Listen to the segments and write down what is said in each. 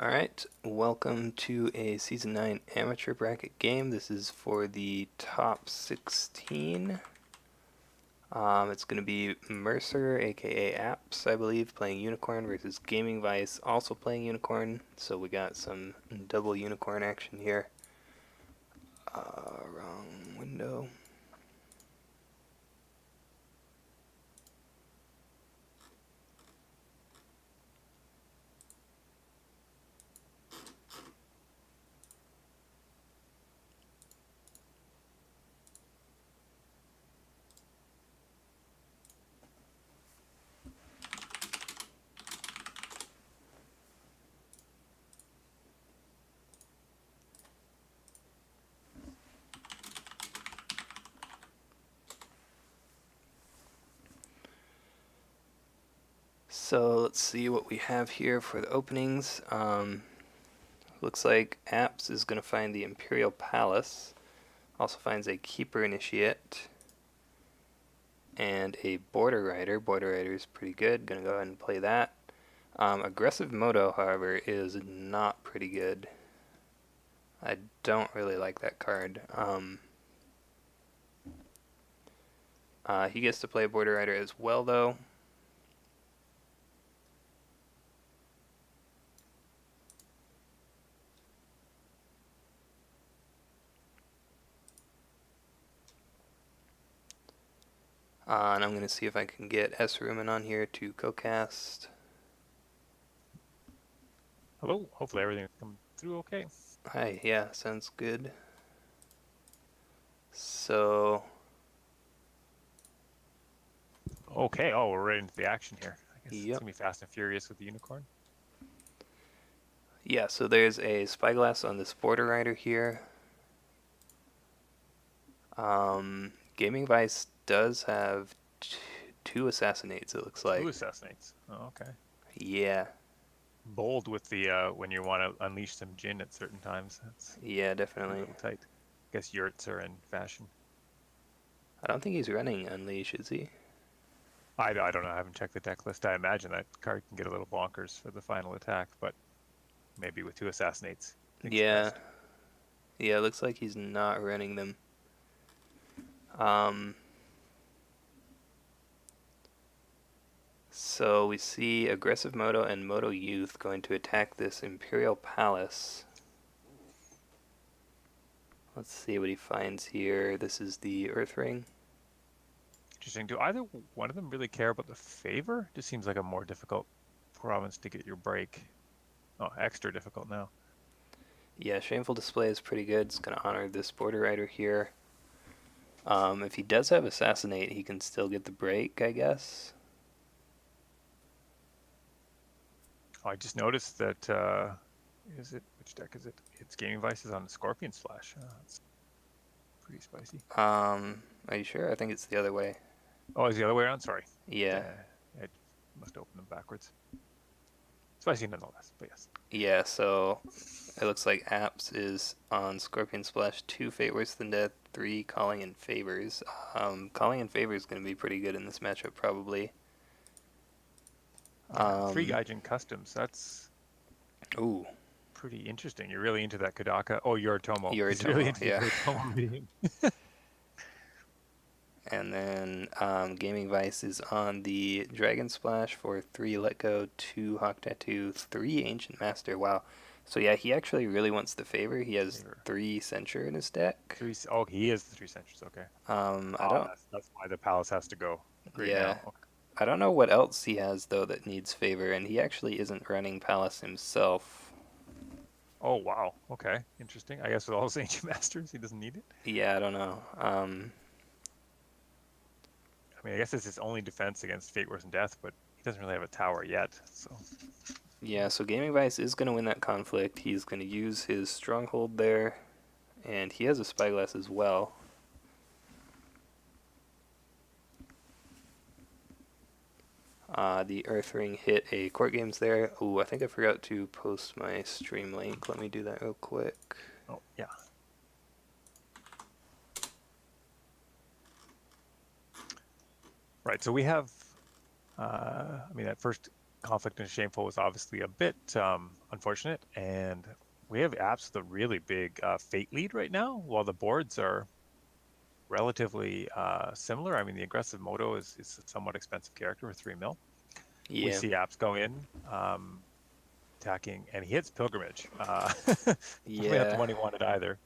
Alright, welcome to a Season 9 Amateur Bracket game. This is for the top 16. It's going to be Mercer, aka Apps, I believe, playing Unicorn versus gamingvyce, also playing Unicorn. So we got some double Unicorn action here. Wrong window. So let's see what we have here for the openings. Looks like Apps is going to find the Imperial Palace. Also finds a Keeper Initiate and a Border Rider. Border Rider is pretty good. Going to go ahead and play that. Aggressive Moto, however, is not pretty good. I don't really like that card. He gets to play Border Rider as well, though. And I'm going to see if I can get S. Rumen on here to co-cast. Hello, hopefully everything's coming through okay. Hi, yeah, sounds good. So... Okay, oh, we're right into the action here. I guess Yep. it's going to be fast and furious with the Unicorn. Yeah, so there's a Spyglass on this Border Rider here. gamingvyce does have two Assassinates, it looks like. Two Assassinates. Oh, okay. Yeah. Bold with the when you want to unleash some Jin at certain times. That's Yeah, a definitely. little tight. I guess yurts are in fashion. I don't think he's running Unleash, is he? I don't know. I haven't checked the deck list. I imagine that card can get a little bonkers for the final attack, but maybe with two Assassinates. Yeah. Yeah, it looks like he's not running them. So we see Aggressive Moto and Moto Youth going to attack this Imperial Palace. Let's see what he finds here. This is the Earth Ring. Interesting. Do either one of them really care about the favor? Just seems like a more difficult province to get your break. Oh, extra difficult now. Yeah, Shameful Display is pretty good. It's going to honor this Border Rider here. If he does have Assassinate, he can still get the break, I guess. Oh, I just noticed that, which deck is it? It's gamingvyce is on the Scorpion Splash. That's pretty spicy. Are you sure? I think it's the other way. Oh, is the other way around? Sorry. Yeah. I must open them backwards. Spicy nonetheless, but yes. Yeah, so it looks like Apps is on Scorpion Splash 2 Fate Worse Than Death, 3 Calling in Favors. Calling in Favors is going to be pretty good in this matchup, probably. 3 Gaijin Customs, that's Ooh. pretty interesting. You're really into that Kodaka. Oh, Yoritomo. Yoritomo, Really into yeah. the Yoritomo reading. And then gamingvyce is on the Dragon Splash for 3 Let Go, 2 Hawk Tattoo, 3 Ancient Master. Wow. So yeah, he actually really wants the favor. He has 3 Censure in his deck. Oh, he is the 3 Censures, okay. I don't... That's why the Palace has to go right yeah. now. Okay. I don't know what else he has, though, that needs favor, and he actually isn't running Palace himself. Oh, wow. Okay. Interesting. I guess with all his Ancient Masters, he doesn't need it? Yeah, I don't know. I mean, I guess it's his only defense against Fate Worse Than Death, but he doesn't really have a tower yet, so... Yeah, so gamingvyce is going to win that conflict. He's going to use his Stronghold there, and he has a Spyglass as well. The Earth Ring hit a Court Games there. Ooh, I think I forgot to post my stream link. Let me do that real quick. Oh, yeah. Right, so we have, I mean, that first conflict and shameful was obviously a bit unfortunate, and we have apps with a really big fate lead right now, while the boards are relatively similar. I mean, the aggressive Moto is a somewhat expensive character for 3 mil. We Yeah. see apps go in attacking, and he hits pilgrimage. Probably not the Yeah. one he wanted either,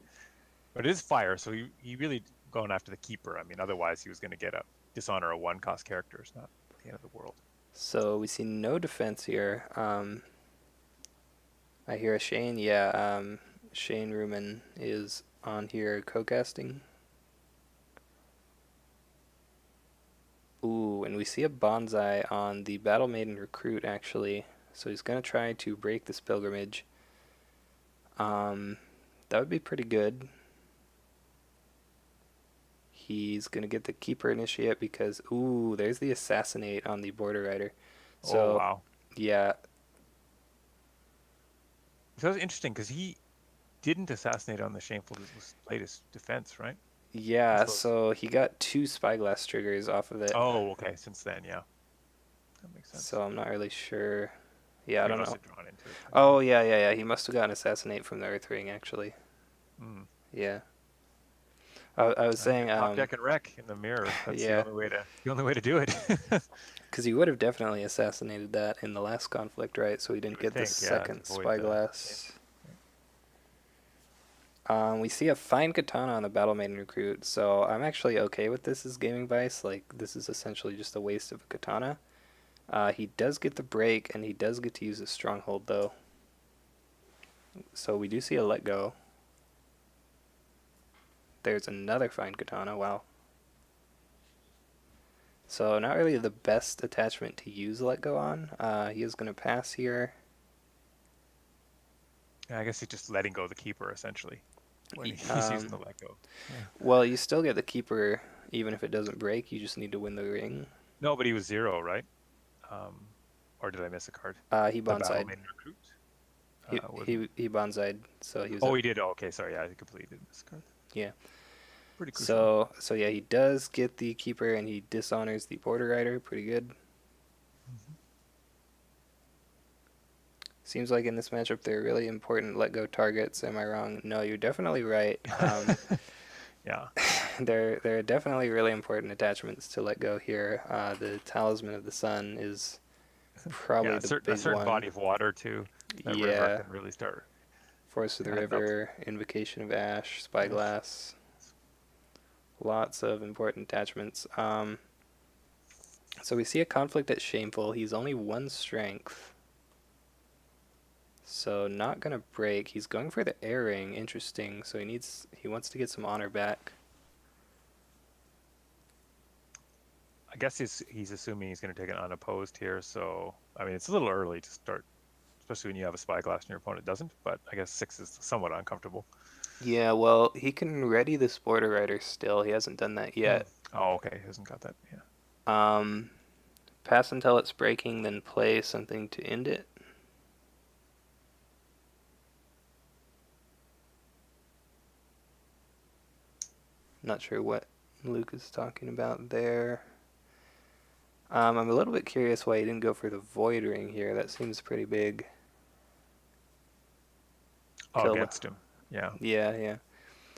but it is fire, so he really going after the keeper. I mean, otherwise he was going to get a dishonor a 1 cost character. It's not the end of the world. So we see no defense here. I hear a Shane. Yeah, Shane Ruman is on here co-casting. Ooh, and we see a bonsai on the Battle Maiden recruit actually. So he's gonna try to break this pilgrimage. Um, that would be pretty good. He's gonna get the keeper initiate because ooh, there's the assassinate on the border rider. Oh So wow, yeah, so that's interesting because he didn't assassinate on the shameful latest defense, right? I yeah. suppose. So he got 2 spyglass triggers off of it. Oh, okay. Since then, yeah, that makes sense. So I'm not really sure. Yeah, I He don't must know. have drawn into it then, yeah. Oh yeah, yeah, yeah. He must have gotten assassinate from the Earth Ring actually. Mm. Yeah. I was Yeah, saying, top deck and wreck in the mirror. That's yeah, the only way to do it. because he would have definitely assassinated that in the last conflict, right? So he You didn't would get the think, yeah, to second avoid the spyglass. shameful. Yeah. We see a fine katana on the Battle Maiden recruit, so I'm actually okay with this as gaming vice. Like this is essentially just a waste of a katana. He does get the break, and he does get to use a stronghold though. So we do see a let go. There's another fine katana. Wow. So not really the best attachment to use let go on. He is going to pass here. Yeah, I guess he's just letting go the keeper essentially when E- he's using Um, the let go. Yeah. well, you still get the keeper even if it doesn't break. You just need to win the ring. No, but he was 0, right? Um, or did I miss a card? He The battle bonsai'd. main recruit He was. he bonsai'd, so he was Oh, up. he did. Oh, okay, sorry. Yeah, I completely did miss a card. Yeah. Pretty crucial. So yeah, he does get the keeper and he dishonors the border rider. Pretty good. Mhm. Seems like in this matchup they're really important let go targets. Am I wrong? No, you're definitely right. Yeah. There are definitely really important attachments to let go here. The talisman of the sun is Yeah, probably the a big certain one. body of water too. That river Yeah, can really start Force of the adding up. River, Invocation of Ash, Ash. Spyglass. Lots of important attachments. So we see a conflict at Shameful. He's only 1 strength. So not gonna break. He's going for the air ring. Interesting. So he wants to get some honor back. I guess he's assuming he's going to take it unopposed here. So I mean, it's a little early to start, especially when you have a spyglass and your opponent doesn't. But I guess 6 is somewhat uncomfortable. Yeah, well, he can ready this border rider still. He hasn't done that Hmm. yet. Oh, okay. He hasn't got that. Yeah. Um, pass until it's breaking, then play something to end it. Not sure what Luke is talking about there. I'm a little bit curious why he didn't go for the void ring here. That seems pretty big. Oh, Kill the. against him. Yeah. Yeah, yeah.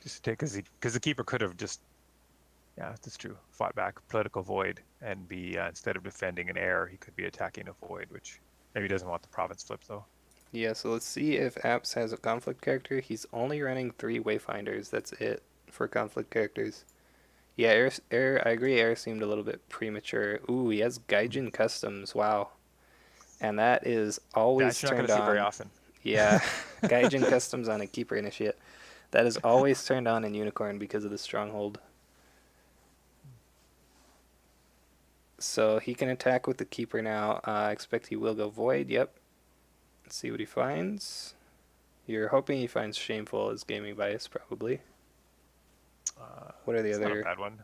Just to take because the keeper could have just, yeah, that's true, fought back political void and be instead of defending an air, he could be attacking a void, which maybe he doesn't want the province flip though. Yeah, so let's see if Apps has a conflict character. He's only running 3 Wayfinders. That's it for conflict characters. Yeah, I agree. Air seemed a little bit premature. Ooh, he has Mhm. Gaijin Customs. Wow. And that is That always you're not going turned to see very on. often. Yeah, Gaijin Customs on a Keeper Initiate. That is always turned on in Unicorn because of the Stronghold. So he can attack with the Keeper now. I expect he will go Void. Yep. Let's see what he finds. You're hoping he finds Shameful as gaming bias, probably. What are the It's not a other? bad one.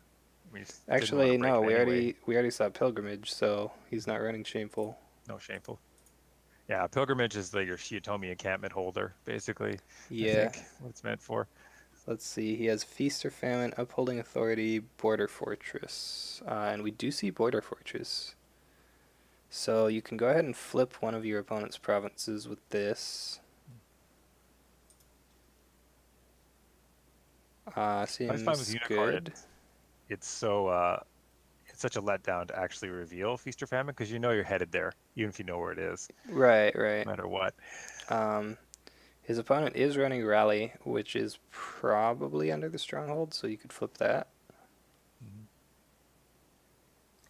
We just didn't want to Actually, break no. it We anyway. already saw Pilgrimage, so he's not running Shameful. No, shameful. Yeah, pilgrimage is like your Shiatomi encampment holder, basically. I Yeah. think what it's meant for. Let's see. He has Feast or Famine, Upholding Authority, Border Fortress, and we do see Border Fortress. So you can go ahead and flip one of your opponent's provinces with this. I find with Seems Unicorn, good. it's so it's such a letdown to actually reveal Feast or Famine because you know you're headed there, even if you know where it is, Right, right. no matter what. Um, his opponent is running Rally, which is probably under the Stronghold, so you could flip that. Mhm.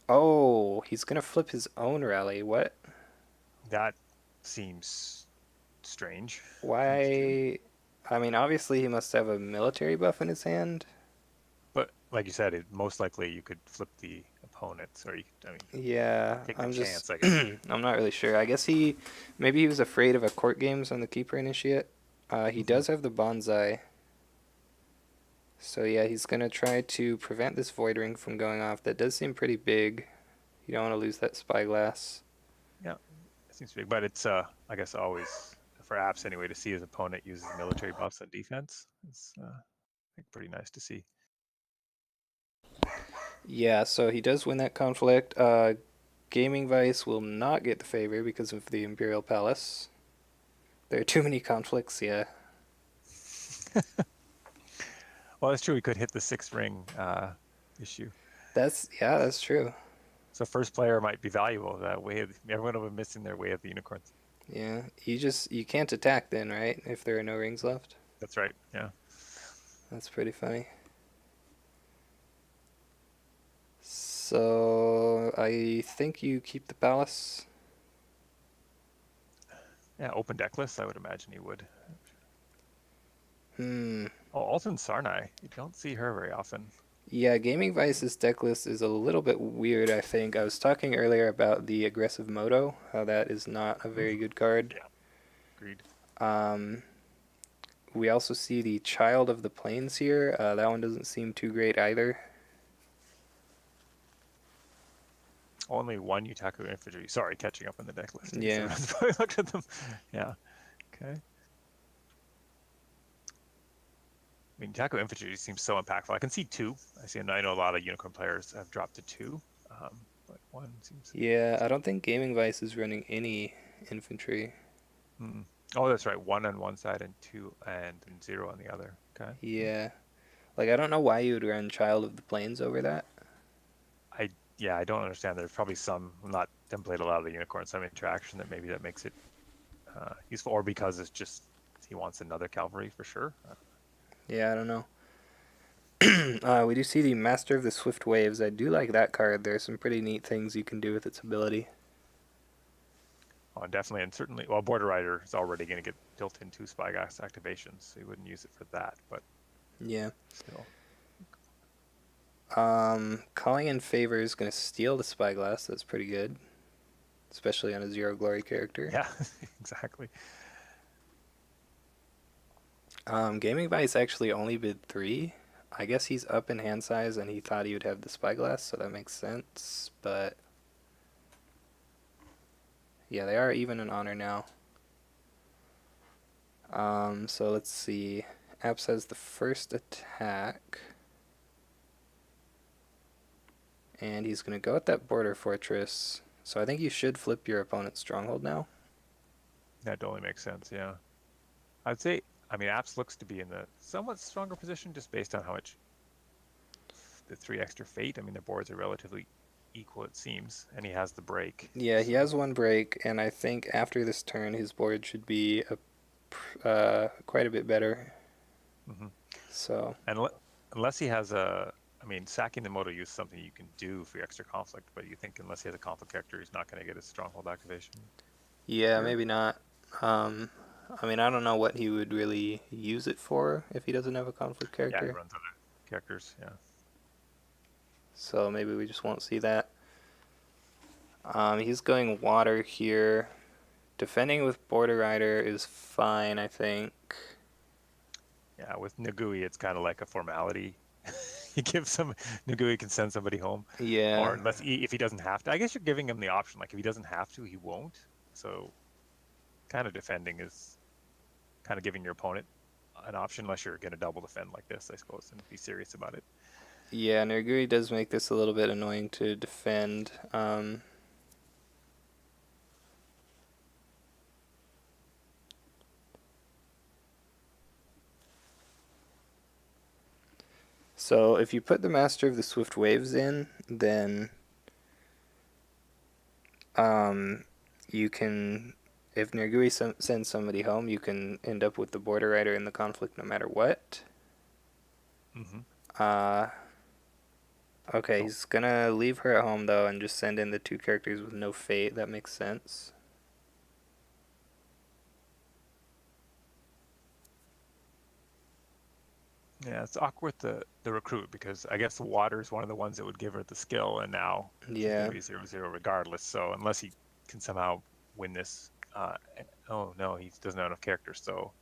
Oh, he's gonna flip his own Rally. What? That seems strange for him to do. Why? I mean, obviously he must have a military buff in his hand. But like you said, most likely you could flip the opponents, or you could, I mean, Yeah, take the I'm just, chance, I guess. I'm not really sure. I guess maybe he was afraid of a court games on the Keeper Initiate. He Hmm. does have the Bonsai. So yeah, he's gonna try to prevent this Void Ring from going off. That does seem pretty big. You don't want to lose that Spyglass. Yeah, it seems big, but it's I guess always for apps anyway to see his opponent uses military buffs on defense. It's I think pretty nice to see. Yeah, so he does win that conflict. gamingvyce will not get the favor because of the Imperial Palace. There are too many conflicts, yeah. Well, that's true. We could hit the six ring issue. Yeah, that's true. So first player might be valuable. That way, everyone will be missing their way of the unicorns. Yeah, you can't attack then, right? If there are no rings left. That's right. Yeah. That's pretty funny. So I think you keep the palace. Yeah. Open deck list. I would imagine he would. Hmm. Oh, Alton Sarnai. You don't see her very often. Yeah, gamingvyce's deck list is a little bit weird, I think. I was talking earlier about the aggressive Moto, how that is not a very good card. Yeah. Agreed. Um, we also see the Child of the Plains here. That one doesn't seem too great either. Only one Utaku infantry. Sorry, catching up on the deck list. I guess Yeah. everyone's probably looked at them. Yeah. Okay. I mean, Utaku infantry seems so impactful. I can see two. I know a lot of unicorn players have dropped to two, but one seems. Yeah, I don't think gamingvyce is running any infantry. Mm. Oh, that's right. One on one side and two and zero on the other. Okay. Yeah. Like, I don't know why you would run Child of the Plains over that. I yeah, I don't understand. There's probably some not haven't played a lot of the unicorn, some interaction that maybe that makes it useful, or because it's just he wants another cavalry for sure. Yeah, I don't know. We do see the Master of the Swift Waves. I do like that card. There's some pretty neat things you can do with its ability. Oh, and definitely, and certainly, well, Border Rider is already going to get built into Spyglass activations, so you wouldn't use it for that, but Yeah. still. Calling in Favor is going to steal the Spyglass. That's pretty good, especially on a Zero Glory character. Yeah, exactly. gamingvyce actually only bid 3. I guess he's up in hand size and he thought he would have the Spyglass, so that makes sense. But yeah, they are even in honor now. So let's see. Apps has the first attack. And he's going to go at that border fortress. So I think you should flip your opponent's stronghold now. That only makes sense, yeah. I'd say, I mean, Apps looks to be in the somewhat stronger position just based on how much the 3 extra fate. I mean, their boards are relatively equal, it seems, and he has the break. Yeah, he So, has one break, and I think after this turn, his board should be quite a bit better. hmm So and unless he has a, I mean, sacking the moto use is something you can do for extra conflict, but you think unless he has a conflict character, he's not going to get his stronghold activation yeah, here. maybe not. Um, I mean, I don't know what he would really use it for if he doesn't have a conflict Yeah, he character. runs other characters. Yeah. So maybe we just won't see that. He's going water here. Defending with Border Rider is fine, I think. Yeah, with Nagui, it's kind of like a formality. You give some Nagui can send somebody home, or Yeah, if he doesn't have to. I guess you're giving him the option. Like if he doesn't have to, he won't. So kind of defending is kind of giving your opponent an option, unless you're going to double defend like this, I suppose, and be serious about it. yeah, Nergui does make this a little bit annoying to defend. So if you put the Master of the Swift Waves in, then um, you can, if Nergui sends somebody home, you can end up with the Border Rider in the conflict no matter what. Mm-hmm. Uh, okay, So he's gonna leave her at home though and just send in the two characters with no fate. That makes sense. yeah, it's awkward the recruit because I guess the water is one of the ones that would give her the skill, and now she's going Yeah. to be 0-0 regardless. So unless he can somehow win this, oh no, he doesn't have enough characters. So,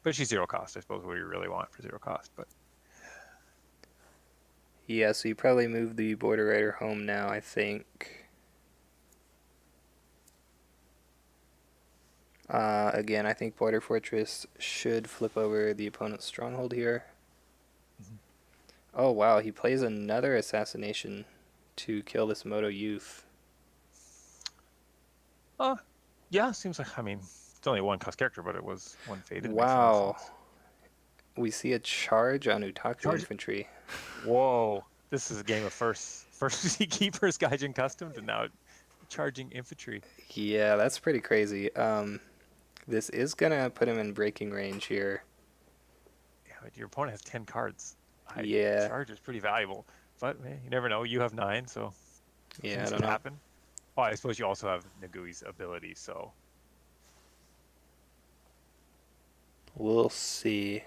but she's zero cost. I suppose what you really want for zero cost. But Yeah, so you probably move the Border Rider home now, I think. Again, I think Border Fortress should flip over the opponent's stronghold here. mhm. Oh wow, he plays another assassination to kill this Moto youth. uh, yeah, seems like I mean it's only a one cost character, but it was one faded. Makes a lot of Wow, sense. we see a charge on Utaku Charge! infantry. Whoa, this is a game of first keepers Gaijin custom to now charging infantry. Yeah, that's pretty crazy. This is gonna put him in breaking range here. Yeah, but your opponent has 10 cards. Yeah, Charge is pretty valuable, but man, you never know. You have 9, so yeah, I things don't could know. happen. Oh, I suppose you also have Nagui's ability, so We'll see.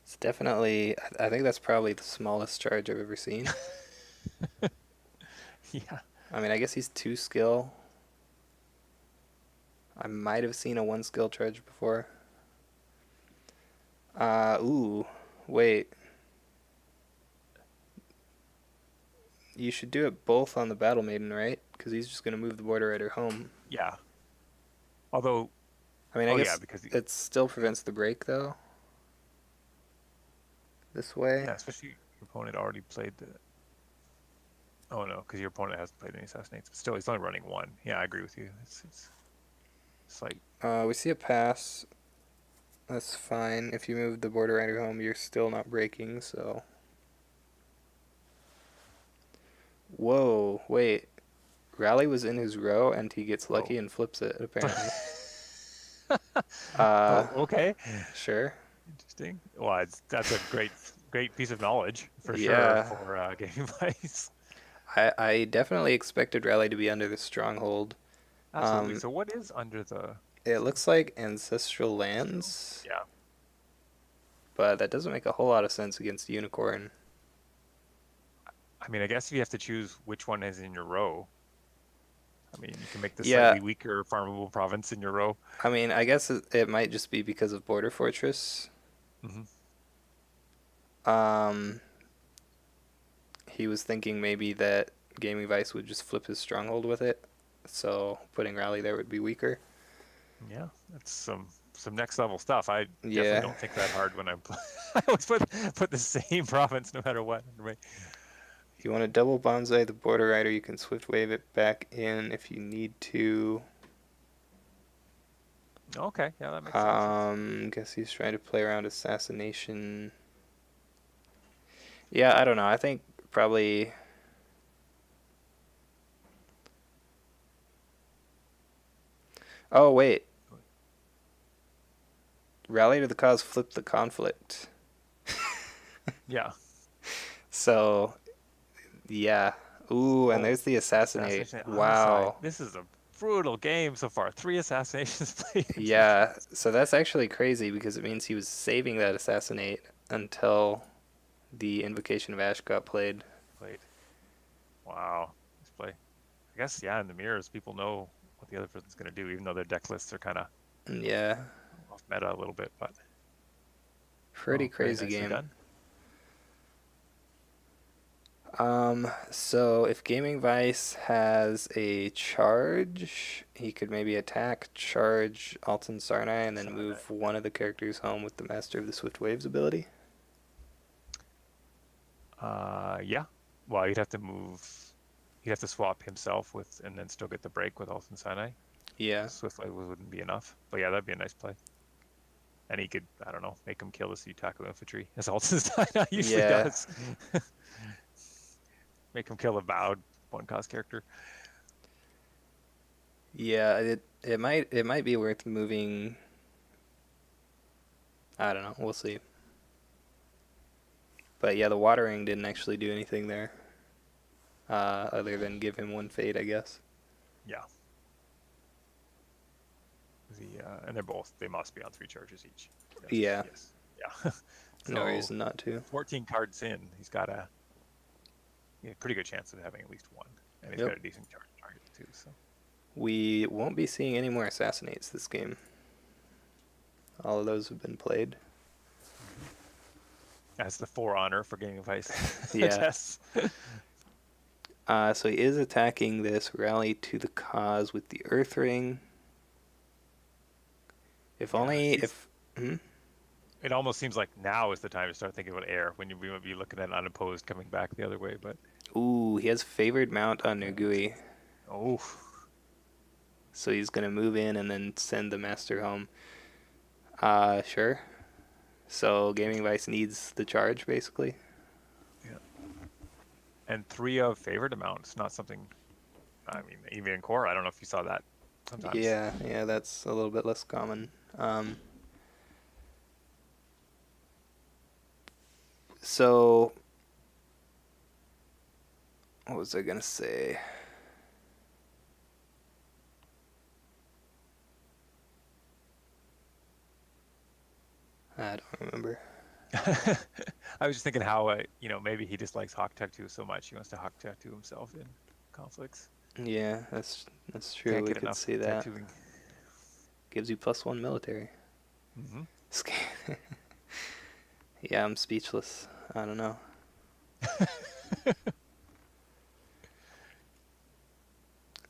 It's definitely, I think that's probably the smallest charge I've ever seen. yeah. I mean, I guess he's 2 skill. I might have seen a 1 skill charge before. Ooh, wait. You should do it both on the Battle Maiden, right? Because he's just gonna move the Border Rider home. Yeah. Although, I mean, I oh yeah, guess because it still prevents the break though. This way. yeah, especially your opponent already played the. Oh no, because your opponent hasn't played any assassinates. But still, he's only running one. Yeah, I agree with you. It's like We see a pass. That's fine. If you move the Border Rider home, you're still not breaking. So. Whoa, wait. Rally was in his row, and he gets lucky oh. and flips it. Apparently. Uh, Oh, okay. sure. Interesting. Well, that's a great piece of knowledge for sure Yeah, for gaming vice. I definitely expected Rally to be under the stronghold. Absolutely. Um, So what is under the it so looks like ancestral industrial? lands, Yeah. but that doesn't make a whole lot of sense against Unicorn. I mean, I guess you have to choose which one is in your row. I mean, you can make the Yeah, slightly weaker farmable province in your row. I mean, I guess it might just be because of Border Fortress. Hmm. Um, he was thinking maybe that Gaming Vice would just flip his stronghold with it, so putting Rally there would be weaker. Yeah, that's some next level stuff. I definitely Yeah. don't think that hard when I'm. I always put the same province no matter what. Right. If you want to double bonsai the Border Rider, you can swift wave it back in if you need to. Okay, yeah, that makes a lot of sense. Guess he's trying to play around assassination. Yeah, I don't know. I think probably. Oh wait, rally to the cause, flip the conflict. Yeah. So yeah. Ooh, and Oh, there's the assassinate. assassination onside. Wow. This is a brutal game so far. 3 assassinations played. Yeah. So that's actually crazy because it means he was saving that assassinate until the Invocation of Ash got played. Played. Wow. This play. I guess yeah. In the mirrors, people know what the other person's gonna do, even though their deck lists are kind of Yeah. off meta a little bit. But Pretty oh, very crazy nicely game. done. So if Gaming Vice has a charge, he could maybe attack, charge Alton Sarnai, and then So move one of the characters home with the Master of the Swift Waves ability. yeah. Well, you'd have to move. He'd have to swap himself with, and then still get the break with Alton Sinai. Yeah. Swift Light wouldn't be enough. But yeah, that'd be a nice play. And he could, I don't know, make him kill the Sutaku infantry, as Altenstein usually Yeah, does. Make him kill a bowed one cost character. yeah. It might be worth moving. I don't know. We'll see. But yeah, the watering didn't actually do anything there, other than give him one fade, I guess. Yeah. And they must be on 3 charges each. Yes, Yeah, yes. Yeah. no So reason not to. 14 cards in, he's got a pretty good chance of having at least one. And he's Yep. got a decent charge target too. So We won't be seeing any more assassinates this game. All of those have been played. that's the For Honor for gamingvyce Yeah. tests. So he is attacking this rally to the cause with the Earth Ring. If Yeah, only if. it almost seems like now is the time to start thinking about air when we might be looking at unopposed coming back the other way. But Ooh, he has favored mount on Nugui. oh, So he's gonna move in and then send the master home. Sure. So gamingvyce needs the charge basically. yeah. And 3 of favored amounts, not something. I mean, even in core, I don't know if you saw that sometimes. Yeah, that's a little bit less common. So what was I gonna say? I don't remember. I was just thinking how maybe he dislikes Hawk Tattoo so much he wants to Hawk Tattoo himself in conflicts. Yeah, that's true. Can't We get could enough see that. tattooing. Gives you +1 military. Hmm. Yeah, I'm speechless. I don't know.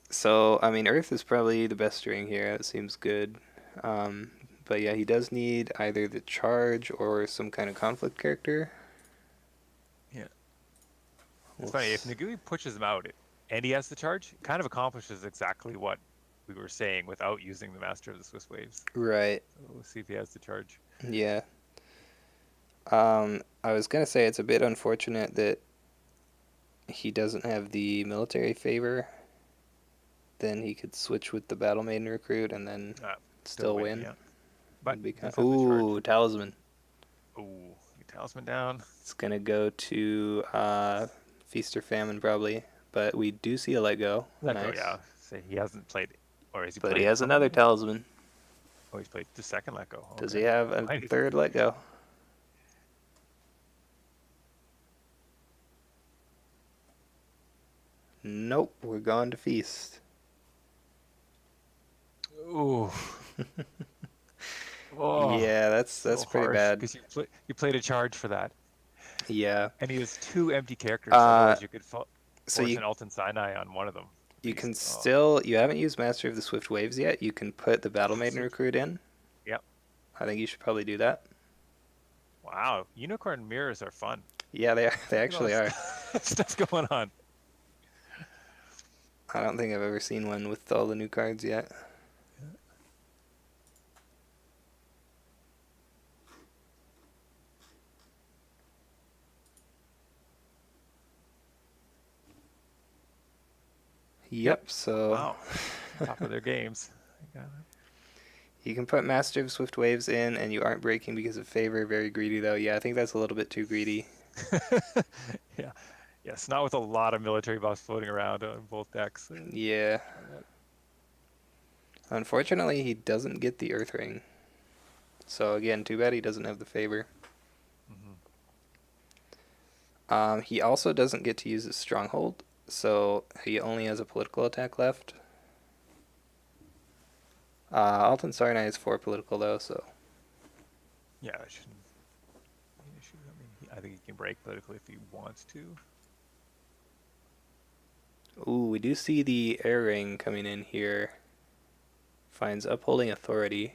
So, I mean, Earth is probably the best string here. It seems good. Um, but yeah, he does need either the charge or some kind of conflict character. Yeah, it's We'll funny if Nagui pushes him out and he has the charge, it kind of accomplishes exactly what we were saying without using the Master of the Swiss Waves. Right. So we'll see if he has the charge. Yeah. I was gonna say it's a bit unfortunate that he doesn't have the military favor. Then he could switch with the Battle Maiden recruit and then still win. Yeah, but Would be he kind does of, have the charge. ooh, talisman. Ooh, talisman down. It's gonna go to Feast or Famine probably, but we do see a let go. Let go. Nice. Yeah, say he hasn't played, or has he But he played has some of another them? talisman. Oh, he's played the second let go. Does Okay. he have a third let go? Nope, we're going to Feast. Ooh. Oh, Yeah, that's so pretty harsh bad. because you played a charge for that, Yeah. and he has 2 empty characters. Uh, Otherwise, you could so force an Alton Sinai on one of them. At you can least. Oh, still, you haven't used Master of the Swift Waves yet. You can put the Battle Maiden classic. recruit in. Yep. I think you should probably do that. Wow, unicorn mirrors are fun. Yeah, they are. They Look at all actually are. stuff going on. I don't think I've ever seen one with all the new cards yet. Yep, so Wow. Top of their games. I got you can put Master of Swift Waves in and you aren't breaking because of favor. Very greedy though. Yeah, I think that's a little bit too greedy. it. Yeah. Yes, not with a lot of military buffs floating around on both decks. Yeah. Unfortunately, he doesn't get the Earth Ring. So again, too bad he doesn't have the favor. He also doesn't get to use his stronghold, so he only has a political attack left. Alton Sarnai is 4 political though, so Yeah, it shouldn't be an issue. I mean, I think he can break politically if he wants to. ooh, we do see the air ring coming in here. Finds upholding authority.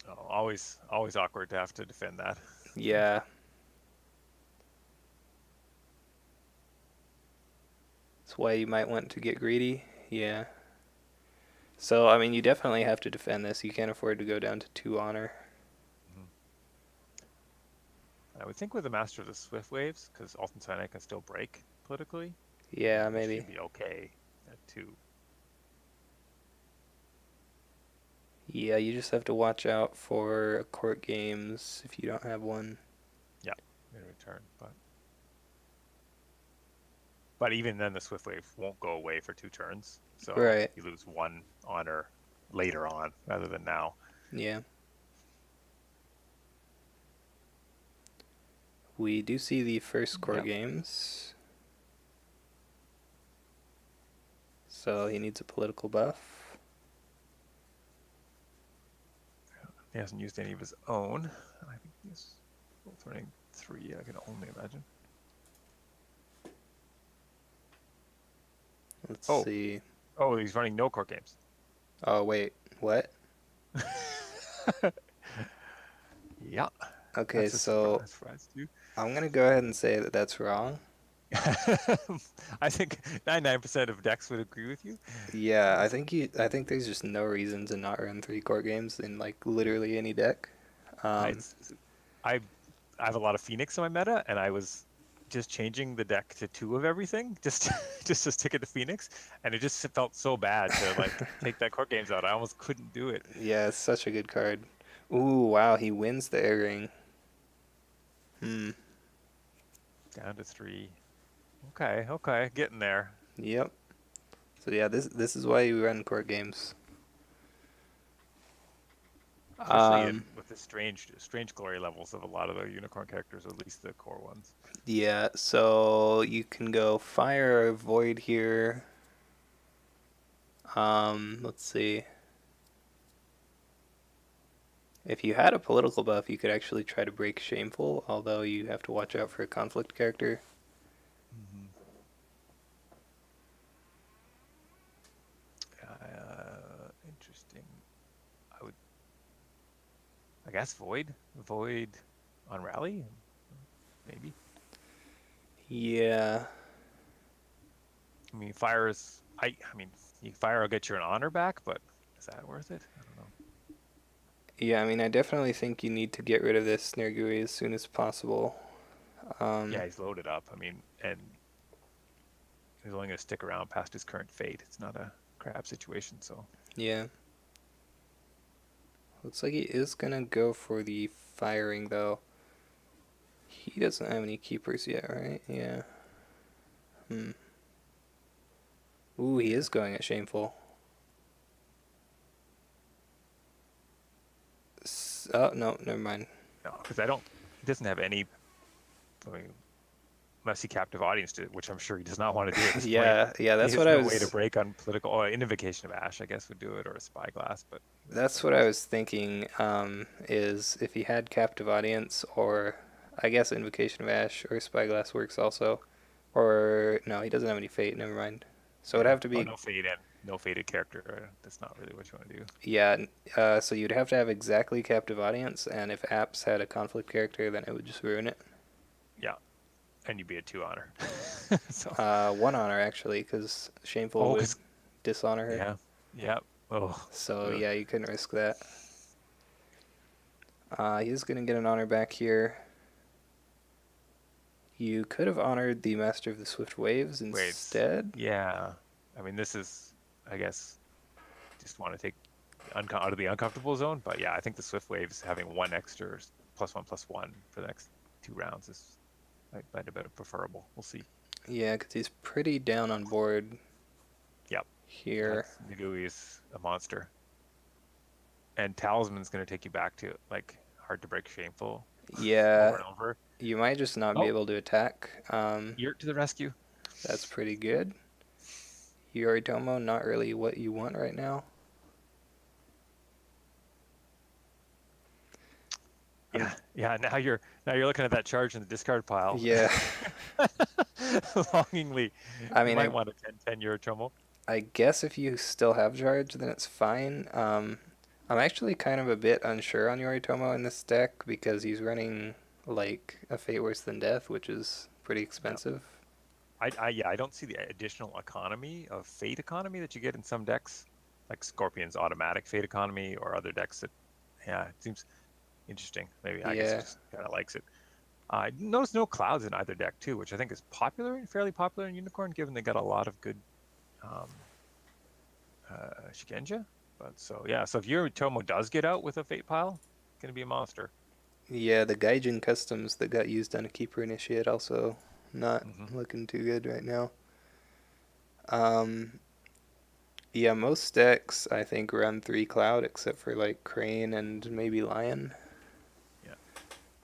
Oh, always awkward to have to defend that. Yeah. That's why you might want to get greedy. Yeah. So, I mean, you definitely have to defend this. You can't afford to go down to 2 honor. I would think with the Master of the Swift Waves, because Alton Sinai can still break politically, Yeah, you should maybe. be okay at 2. Yeah, you just have to watch out for court games if you don't have one. Yeah, in return. But even then, the Swift Wave won't go away for 2 turns. So Right. you lose 1 honor later on rather than now. Yeah. We do see the first court Yep. games. So he needs a political buff. He hasn't used any of his own. I think he's both running 3, I can only imagine. Let's Oh, see. oh, he's running no court games. Oh, wait. What? Yeah, Okay, that's a so surprise too. I'm going to go ahead and say that that's wrong. I think 99% of decks would agree with you. Yeah, Yes. I think there's just no reason to not run 3 court games in like literally any deck. I, Um, it's, I I have a lot of Phoenix in my meta, and I was just changing the deck to 2 of everything, just just to stick it to Phoenix, and it just felt so bad to like take that court games out. I almost couldn't do it. yeah, it's such a good card. Ooh, wow, he wins the air ring. Hmm. Down to 3. Okay, okay, getting there. Yep. So yeah, this is why you run court games. Especially Um, with the strange glory levels of a lot of the unicorn characters, at least the core ones. yeah, so you can go fire or void here. Let's see. If you had a political buff, you could actually try to break Shameful, although you have to watch out for a conflict character. Mm-hmm. Interesting. I would, I guess, void on rally, maybe. Yeah. I mean, fire is. I mean, fire will get you an honor back, but is that worth it? I don't know. Yeah, I mean, I definitely think you need to get rid of this Snare GUI as soon as possible. Um, Yeah, he's loaded up. I mean, and he's only going to stick around past his current fate. It's not a crab situation, so. yeah. Looks like he is gonna go for the firing, though. He doesn't have any keepers yet, right? Yeah. Hmm. Ooh, he Yeah. is going at Shameful. Oh, no, never mind. No, because I don't. He doesn't have any. I mean, unless he captive audience to, which I'm sure he does not want to do at this point. Yeah, yeah, He that's what has I no way to was. break on political. Or Invocation of Ash, I guess, would do it, or a Spyglass, but That's that what I doesn't. was thinking. Is if he had captive audience, or I guess Invocation of Ash or Spyglass works also, or no, he doesn't have any fate. Never mind. So it'd Yeah. have to Oh, be no fade and no faded character. That's not really what you want to do. yeah. So you'd have to have exactly captive audience, and if Apps had a conflict character, then it would just ruin it. Yeah, and you'd be a 2 honor. So. 1 honor actually, because Shameful Oh, would because dishonor her. yeah, yeah. Oh, So ugh. yeah, you couldn't risk that. He's gonna get an honor back here. You could have honored the Master of the Swift Waves Waves. instead. Yeah. I mean, this is, I guess, just want to take out of the uncomfortable zone. But yeah, I think the Swift Waves having 1 extra +1/+1 for the next 2 rounds is might a bit preferable. We'll see. Yeah, because he's pretty down on board Yep. here. That's Nagui is a monster. And Talisman's going to take you back to like hard to break shameful over Yeah, and over. you might just not be Oh, able to attack. Yurt to the rescue. That's pretty good. Yoritomo, not really what you want right now. Yeah, yeah. Now you're looking at that charge in the discard pile. Yeah, Longingly, I you mean, might want a 10/10 Yoritomo. I guess if you still have charge, then it's fine. I'm actually kind of a bit unsure on Yoritomo in this deck because he's running like a Fate Worse Than Death, which is pretty Yeah. expensive. Yeah, I don't see the additional economy of fate economy that you get in some decks, like Scorpion's automatic fate economy or other decks that, yeah, it seems interesting. Maybe I guess he Yeah, just kind of likes it. Notice no clouds in either deck too, which I think is fairly popular in Unicorn, given they got a lot of good um, Shigenja. But so yeah, so if your Tomo does get out with a Fate pile, it's gonna be a monster. Yeah, the Gaijin customs that got used on a Keeper Initiate also not Hmm. looking too good right now. Um, yeah, most decks I think run 3 Cloud except for like Crane and maybe Lion. Yeah,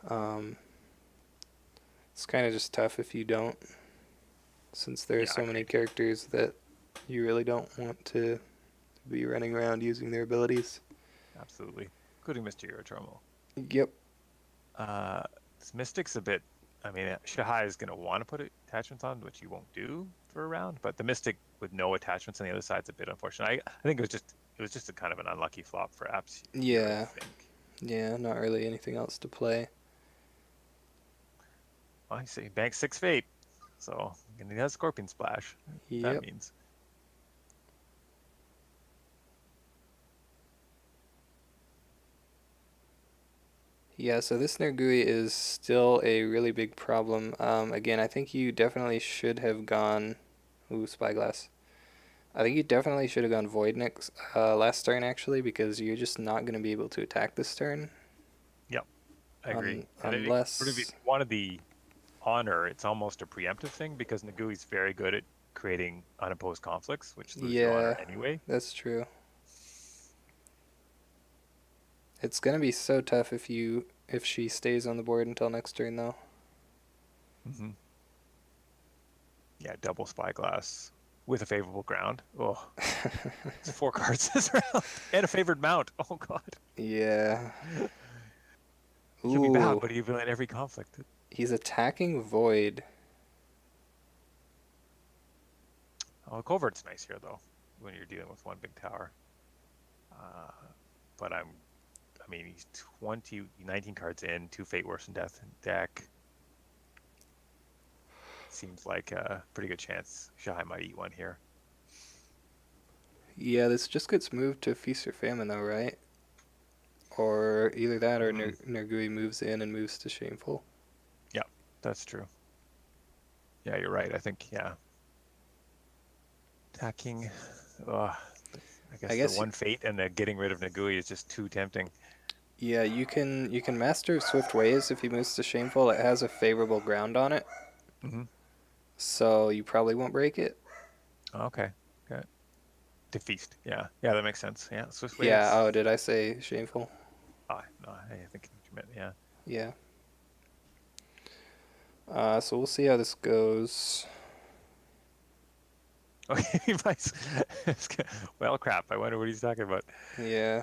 Um, it's kind of just tough if you don't, since there are yeah, so many agreed. characters that you really don't want to be running around using their abilities. Absolutely, including Mr. Yoritomo. Yep. Uh, this Mystic's a bit. I mean, Shahai is gonna want to put attachments on, which you won't do for a round. But the Mystic with no attachments on the other side's a bit unfortunate. I think it was just a kind of an unlucky flop for apps here, I Yeah. think. Yeah, not really anything else to play. Well, I see. Bank 6 Fate. So, and he has Scorpion Splash. That Yep. means. Yeah, so this Nergui is still a really big problem. Again, I think you definitely should have gone. Ooh, Spyglass. I think you definitely should have gone Void next, last turn, actually, because you're just not going to be able to attack this turn. Yep, I agree. And sort of if Unless. you wanted the honor, it's almost a preemptive thing because Nagui's very good at creating unopposed conflicts, which lose you honor Yeah, anyway. that's true. It's going to be so tough if she stays on the board until next turn, though. Hmm. Yeah, double Spyglass with a favorable ground. Oh, it's 4 cards this round and a favored mount. Oh God, Yeah. he could be bad, Ooh, but he'll win every conflict. he's attacking Void. Oh, Covert's nice here though when you're dealing with one big tower. Uh, but I mean, he's 19 cards in, 2 Fate Worse than Death in deck. Seems like a pretty good chance Shahai might eat one here. Yeah, this just gets moved to Feast or Famine, though, right? Or either that or Mm, Nergui moves in and moves to Shameful. yeah, that's true. Yeah, you're right. I think, yeah. Attacking, uh, I I guess the guess, one Fate and the getting rid of Nagui is just too tempting. yeah, you can Master of Swift Ways if he moves to Shameful. It has a favorable ground on it, Hmm. so you probably won't break it. Okay. Okay. To feast. Yeah. Yeah, that makes sense. Yeah. Swiss Yeah, waves. oh, did I say Shameful? No, I think you meant, yeah. Yeah. So we'll see how this goes. Okay. Nice. Well, crap. I wonder what he's talking about. Yeah.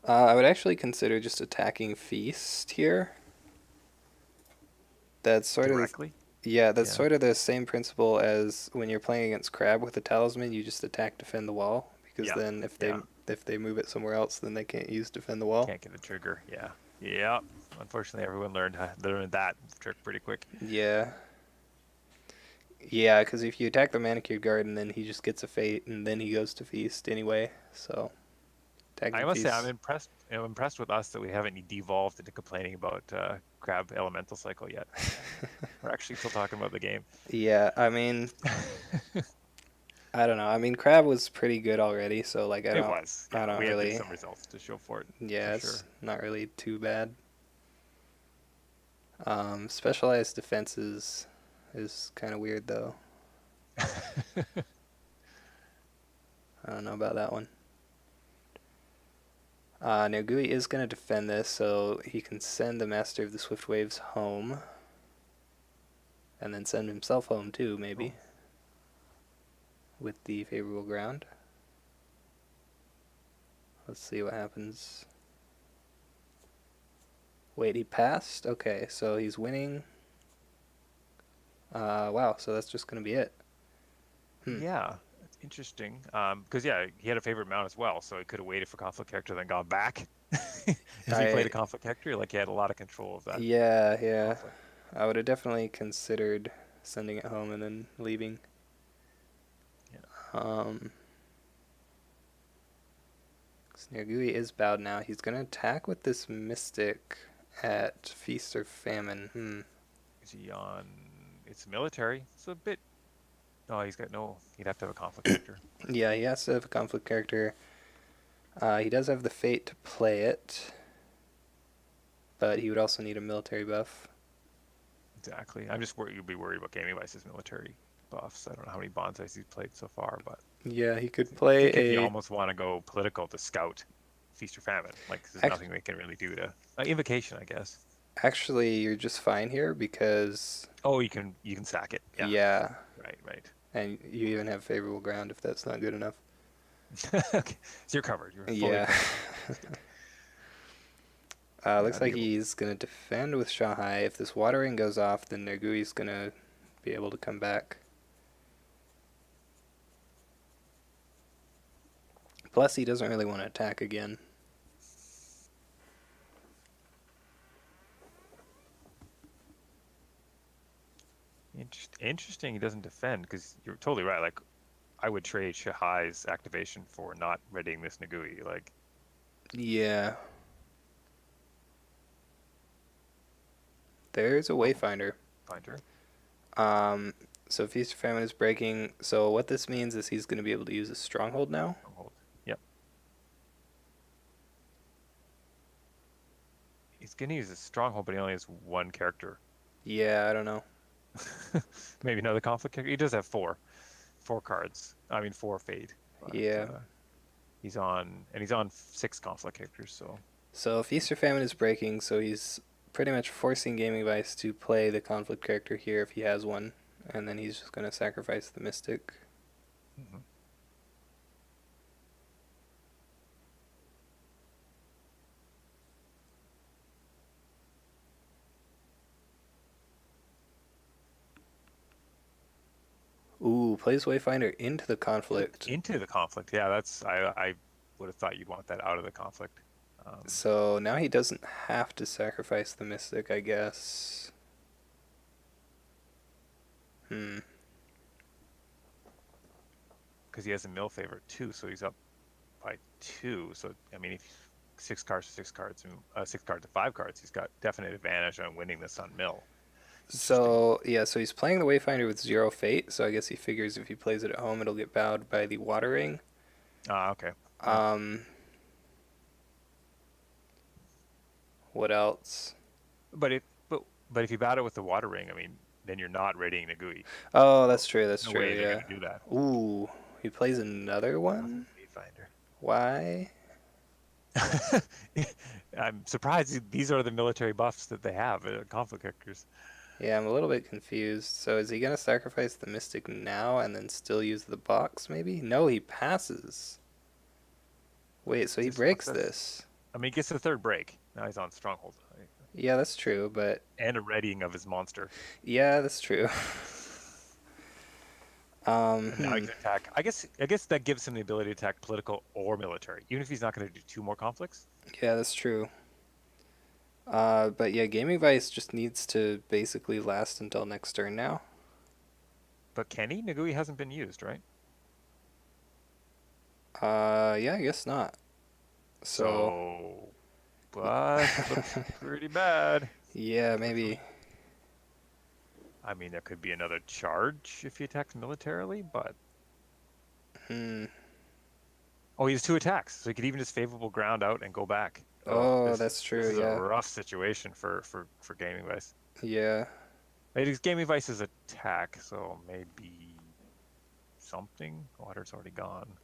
I would actually consider just attacking Feast here. That's sort of Directly. Yeah, that's Yeah. sort of the same principle as when you're playing against Crab with a talisman. You just attack, defend the wall, because Yeah. then if they Yeah. if they move it somewhere else, then they can't use defend the wall. Can't get the trigger. Yeah. Yeah. Unfortunately, everyone learned that trick pretty quick. Yeah, yeah, because if you attack the manicured garden, then he just gets a fate, and then he goes to feast anyway. So I attacking must say, I'm feast. impressed. I'm impressed with us that we haven't devolved into complaining about Crab Elemental Cycle yet. We're actually still talking about the game. Yeah, I mean, I don't know. I mean, Crab was pretty good already, so like It was, I yeah. don't We had really. some results to show for it, for Yeah, it's sure. not really too bad. Specialized defenses is kind of weird though. I don't know about that one. Nergui is going to defend this, so he can send the Master of the Swift Waves home. And then send himself home too, Oh, maybe, with the favorable ground. Let's see what happens. Wait, he passed? Okay, so he's winning. Wow, so that's just going to be it. Hmm. yeah, it's interesting. Because yeah, he had a favorite mount as well, so he could have waited for conflict character, then gone back. If he played I, a conflict character, like he had a lot of control of that yeah, yeah. conflict. I would have definitely considered sending it home and then leaving. Yeah. Um, Nergui is bowed now. He's gonna attack with this Mystic at Feast or Famine. Is he on? It's military. It's a bit. No, he's got no. He'd have to have a conflict character. Yeah, he has to have a conflict character. He does have the Fate to play it, but he would also need a military buff. Exactly. I'm just worried. You'd be worried about gamingvyce's military buffs. I don't know how many bonsais he's played so far, but Yeah, he could I play think if you a. almost want to go political to scout feast or famine, like there's Act- nothing they can really do to invocation, I guess. Actually, you're just fine here because. Oh, you can sack it. Yeah. Yeah, Right. Right. and you even have favorable ground if that's not good enough. Okay. So you're covered. You're fully Yeah. covered. That's good. Yeah, Looks I'd be like able. he's going to defend with Shanghai. If this watering goes off, then Nergui's going to be able to come back. Plus, he doesn't really want to attack again. Interesting. He doesn't defend because you're totally right. Like I would trade Shahai's activation for not readying this Nagui. Like Yeah. There's a oh, Wayfinder. Finder. Um, so Feast of Famine is breaking. So what this means is he's going to be able to use a Stronghold now. Hold. Yep. He's gonna use a stronghold, but he only has one character. Yeah, I don't know. Maybe another conflict character. He does have four cards. I mean, four fade, but Yeah. he's on six conflict characters. So So Feast or Famine is breaking, so he's pretty much forcing Gaming Vice to play the conflict character here if he has one, and then he's just going to sacrifice the Mystic. mhm. Ooh, plays Wayfinder into the conflict. Into the conflict. Yeah, that's I would have thought you'd want that out of the conflict. Um, So now he doesn't have to sacrifice the Mystic, I guess. Hmm. because he has a mill favorite too, so he's up by two. So I mean, if 6 cards to 6 cards, and 6 cards to 5 cards, he's got definite advantage on winning this on mill. Interesting. So, yeah, so he's playing the Wayfinder with zero fate, so I guess he figures if he plays it at home, it'll get bowed by the watering. Ah, okay. Yeah. Um, what else? But it but if you bat it with the water ring, I mean, then you're not readying the GUI. Oh, So that's true, that's no true, way they're yeah. gonna do that. Ooh, he plays another Another one? Wayfinder. Why? I'm surprised these are the military buffs that they have, conflict characters. Yeah, I'm a little bit confused. So is he gonna sacrifice the Mystic now and then still use the box, maybe? No, he passes. Wait, so he Just what's breaks that? this. I mean, he gets the third break. Now he's on stronghold, right? Yeah, that's true, but And a readying of his monster. yeah, that's true. And now he Hmm. can attack. I guess that gives him the ability to attack political or military, even if he's not going to do two more conflicts. Yeah, that's true. But yeah, Gaming Vice just needs to basically last until next turn now. But Kenny Nagui hasn't been used, right? Yeah, I guess not. So, So, but it looks pretty bad. yeah, Unfortunately. maybe. I mean, there could be another charge if he attacks militarily, but Hmm. oh, he has two attacks, so he could even just favorable ground out and go back. Oh, Oh, this that's is this true. is a Yeah, rough situation for Gaming Vice. yeah. It is Gaming Vice's attack, so maybe something. Water's already gone.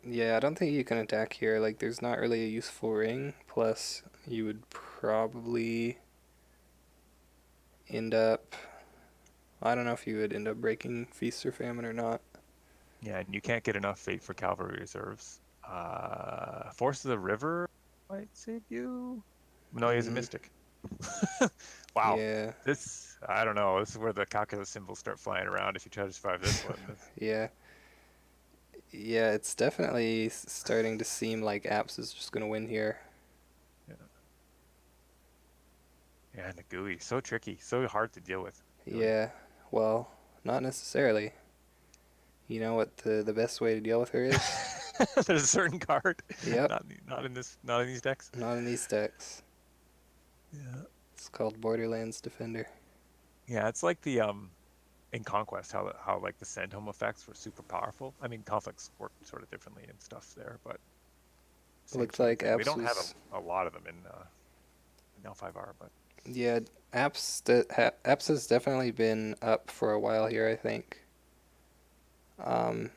Yeah, I don't think you can attack here. Like, there's not really a useful ring. Plus, you would probably end up. I don't know if you would end up breaking Feast or Famine or not. Yeah, and you can't get enough fate for cavalry reserves. Force of the River might save you. No, he has a Mm, mystic. Wow. yeah, I don't know. This is where the calculus symbols start flying around if you try to survive this one. yeah. Yeah, it's definitely starting to seem like Apps is just going to win here. Yeah. Yeah, and the GUI, so tricky, so hard to deal with. I feel like. Yeah, well, not necessarily. You know what the best way to deal with her is? There's a certain card, Yep, not in these decks. not in these decks. Yeah. It's called Borderlands Defender. Yeah, it's like the in Conquest how like the send home effects were super powerful. I mean, conflicts work sort of differently and stuff there, but It same looked sort of like thing. We Apps don't have was, a lot of them in L5R, but yeah, Apps has definitely been up for a while here, I think. Um,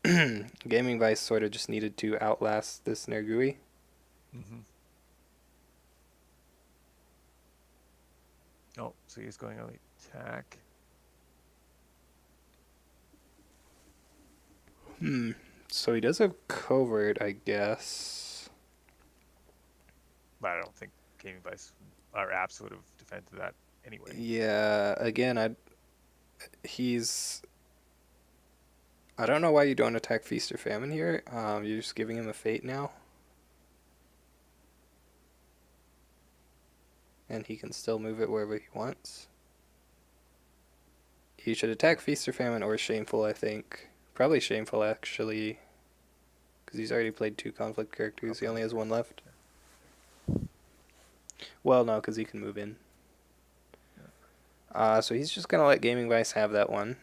gamingvyce sort of just needed to outlast this Nergui. hmm. Oh, so he's going on the attack. Hmm. So he does have covert, I guess. But I don't think Gaming Vice or Apps would have defended that anyway. Yeah, again, he's I don't know why you don't attack Feast or Famine here. You're just giving him a fate now. And he can still move it wherever he wants. He should attack Feast or Famine or Shameful, I think. Probably Shameful, actually. Because he's already played 2 conflict characters. He Probably. only has 1 left. Well, no, because he can move in. So he's just going to let gamingvyce have that one.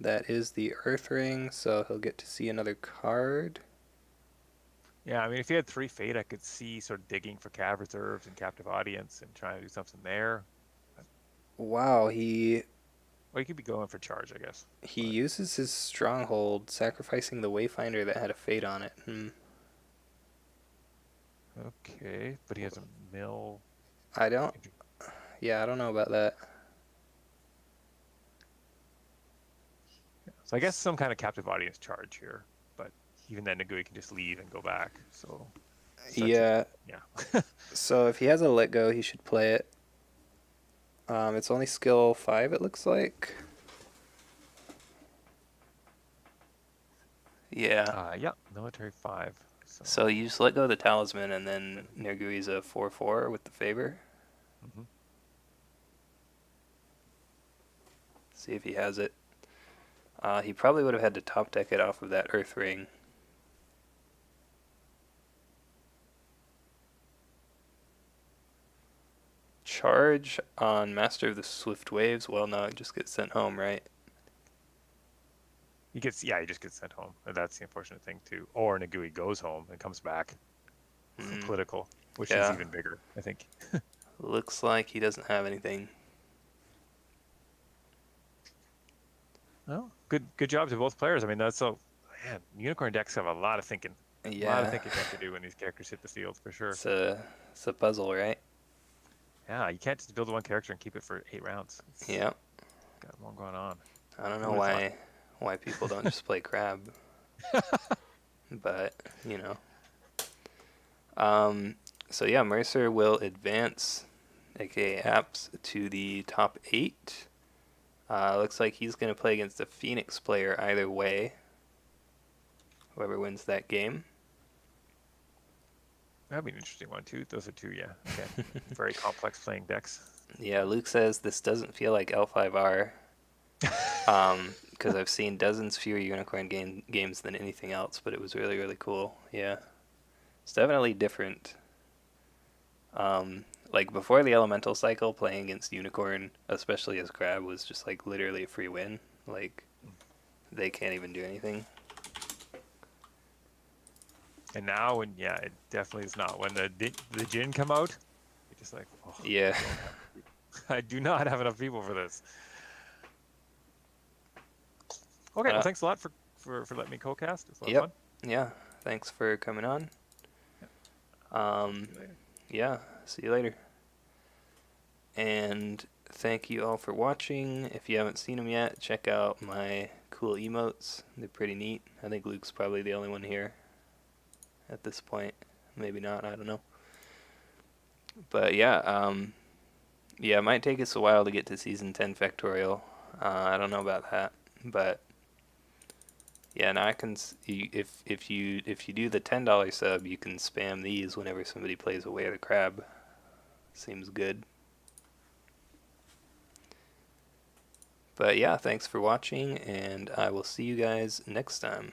That is the Earth Ring, so he'll get to see another card. Yeah, I mean, if he had 3 Fate, I could see sort of digging for Cav Reserves and Captive Audience and trying to do something there. Wow, Well, he could be going for charge, I guess. he But uses his stronghold, sacrificing the Wayfinder that had a fate on it. okay, but he has a mill. I don't. Yeah, I don't know about that. So I guess some kind of Captive Audience charge here. But even then, Nagui can just leave and go back. So Yeah. yeah. So if he has a let go, he should play it. It's only skill 5, it looks like. Yeah. Yeah, military 5. So you just let go of the talisman, and then Nergui's a 4/4 with the favor. Mhm. See if he has it. He probably would have had to top deck it off of that Earth Ring. Charge on Master of the Swift Waves. Well, no, it just gets sent home, right? He just gets sent home. That's the unfortunate thing too. Or Nagui goes home and comes back political, which is Yeah. even bigger, I think. Looks like he doesn't have anything. Well, good job to both players. I mean, that's so man. Unicorn decks have a lot of thinking. A lot of Yeah. thinking you have to do when these characters hit the field for sure. It's a puzzle, right? Yeah, you can't just build one character and keep it for 8 rounds. It's Yeah. got more going on. I don't Who know would have why people don't just play crab, thought? but you know. So yeah, Mercer will advance, aka Apps, to the top 8. Looks like he's going to play against a Phoenix player either way. Whoever wins that game. That'd be an interesting one too. Those are 2, yeah. Okay. Very complex playing decks. Yeah, Luke says this doesn't feel like L5R. Because I've seen dozens fewer unicorn games than anything else, but it was really, really cool. Yeah. It's definitely different. Like before the elemental cycle, playing against unicorn, especially as crab, was just like literally a free win. Like they can't even do anything. And now, when it definitely is not. When the Jin come out, you're just like, oh, Yeah. I do not have enough people for this. Okay, well, thanks a lot for letting me co-cast. It's a lot of fun. Yeah. Thanks for coming on. See you later. Yeah. See you later. And thank you all for watching. If you haven't seen them yet, check out my cool emotes. They're pretty neat. I think Luke's probably the only one here at this point. Maybe not, I don't know. But yeah, it might take us a while to get to season 10 factorial. I don't know about that, but yeah, now I can if you do the $10 sub, you can spam these whenever somebody plays Away of the Crab. Seems good. But yeah, thanks for watching, and I will see you guys next time.